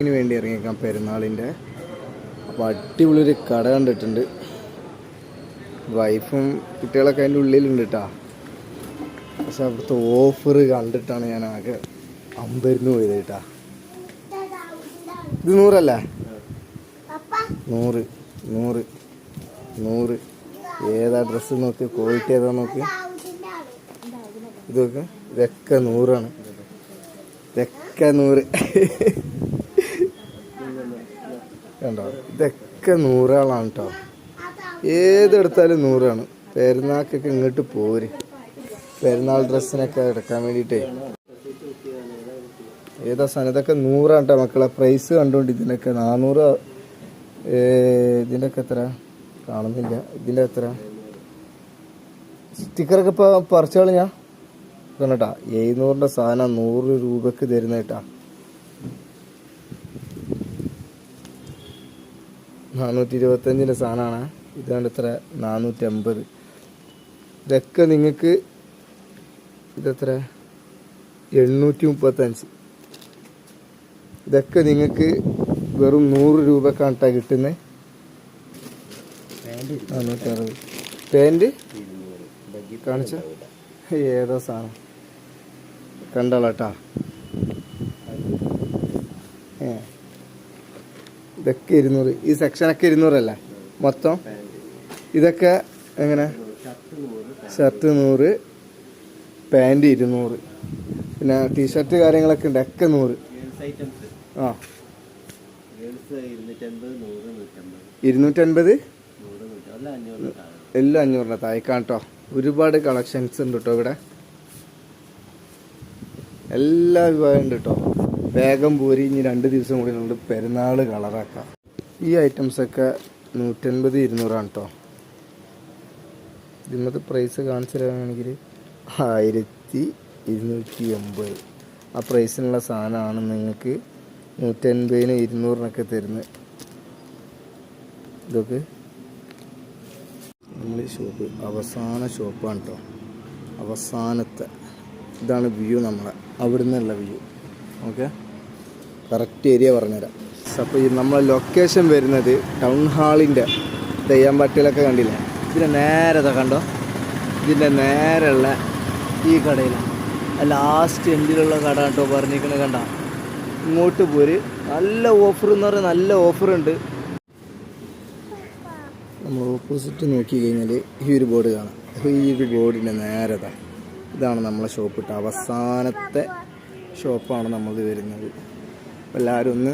ഇതിന് വേണ്ടി ഇറങ്ങിയേക്കാം പെരുന്നാളിൻ്റെ. അപ്പോൾ അടിപൊളിയൊരു കട കണ്ടിട്ടുണ്ട്. വൈഫും കുട്ടികളൊക്കെ അതിൻ്റെ ഉള്ളിലുണ്ട് കേട്ടോ. പക്ഷെ അവിടുത്തെ ഓഫർ കണ്ടിട്ടാണ് ഞാൻ ആകെ അമ്പരന്ന് പോയത് കേട്ടാ. ഇത് 100 അല്ലേ? 100 100 100. ഏതാ ഡ്രസ്സ് നോക്ക്, ക്വാളിറ്റി ഏതാ നോക്ക്. ഇത് നോക്ക്, ഇതൊക്കെ 100 ഇതൊക്കെ 100 കണ്ടോ. ഇതൊക്കെ 100 കേട്ടോ. ഏതെടുത്താലും 100. പെരുന്നാൾക്കൊക്കെ ഇങ്ങോട്ട് പോര്. പെരുന്നാൾ ഡ്രസ്സിനൊക്കെ എടുക്കാൻ വേണ്ടിയിട്ടേ. ഏതാ സാധനം ഇതൊക്കെ 100 കേട്ടോ മക്കളെ. പ്രൈസ് കണ്ടുകൊണ്ട് ഇതിനൊക്കെ 400. ഇതിൻ്റെയൊക്കെ എത്ര കാണുന്നില്ല. ഇതിൻ്റെ എത്ര സ്റ്റിക്കറൊക്കെ ഇപ്പോൾ പറിച്ചു കളഞ്ഞാ കണ്ടട്ടാ. 700 സാധനം 100 രൂപക്ക് തരുന്ന കേട്ടാ. 425 സാധനമാണ്. ഇതാണ് ഇത്ര 450. ഇതൊക്കെ നിങ്ങൾക്ക് ഇതെത്ര 835. ഇതൊക്കെ നിങ്ങൾക്ക് വെറും 100 രൂപക്കാണ് കേട്ടോ കിട്ടുന്നത്. 460. പാൻറ് കാണിച്ച ഏതാ സാധനം കണ്ടോളാട്ടാ. ഇതൊക്കെ 200. ഈ സെക്ഷനൊക്കെ 200 അല്ലേ മൊത്തം? ഇതൊക്കെ എങ്ങനെ? ഷർട്ട് 100, പാൻറ് 200, പിന്നെ ടീഷർട്ട് കാര്യങ്ങളൊക്കെ ഉണ്ട്. ഒക്കെ 100. ആ 250 എല്ലാം 500 തായ്ക്കാൻ കേട്ടോ. ഒരുപാട് കളക്ഷൻസ് ഉണ്ട് കേട്ടോ ഇവിടെ. എല്ലാ വിഭാഗം ഉണ്ട് കേട്ടോ. വേഗം പോരി. ഇനി 2 ദിവസം കൂടി ഉണ്ട് പെരുന്നാൾ കളറാക്കാം. ഈ ഐറ്റംസൊക്കെ 150 200 കേട്ടോ. ഇന്നത്തെ പ്രൈസ് കാണിച്ചു തരാണെങ്കിൽ 1280. ആ പ്രൈസിനുള്ള സാധനമാണ് നിങ്ങൾക്ക് 150 200 തരുന്നത്. ഇതൊക്കെ നമ്മൾ ഷോപ്പ് അവസാന ഷോപ്പാണ് കേട്ടോ. അവസാനത്തെ ഇതാണ് വ്യൂ. നമ്മളെ അവിടെ നിന്നുള്ള വ്യൂ. ഓക്കെ, കറക്റ്റ് ഏരിയ പറഞ്ഞുതരാം. അപ്പോൾ നമ്മളെ ലൊക്കേഷൻ വരുന്നത് ടൗൺ ഹാളിൻ്റെ തെയ്യാമ്പാട്ടിയിലൊക്കെ കണ്ടില്ലേ. ഇതിൻ്റെ നേരെ കണ്ടോ. ഇതിൻ്റെ നേരെയുള്ള ഈ കടയിലാണ്. ലാസ്റ്റ് എൻഡിലുള്ള കട കേട്ടോ പറഞ്ഞിരിക്കുന്നത്. കണ്ട ഇങ്ങോട്ട് പോര്. നല്ല ഓഫർ എന്ന് പറഞ്ഞാൽ നല്ല ഓഫറുണ്ട്. നമ്മൾ ഓപ്പോസിറ്റ് നോക്കി കഴിഞ്ഞാൽ ഈ ഒരു ബോർഡ് കാണാം. ഈ ഒരു ബോർഡിൻ്റെ നേരത ഇതാണ് നമ്മളെ ഷോപ്പ് ഇട്ട അവസാനത്തെ ഷോപ്പാണ് നമ്മൾ വരുന്നത്. എല്ലാവരും ഒന്ന്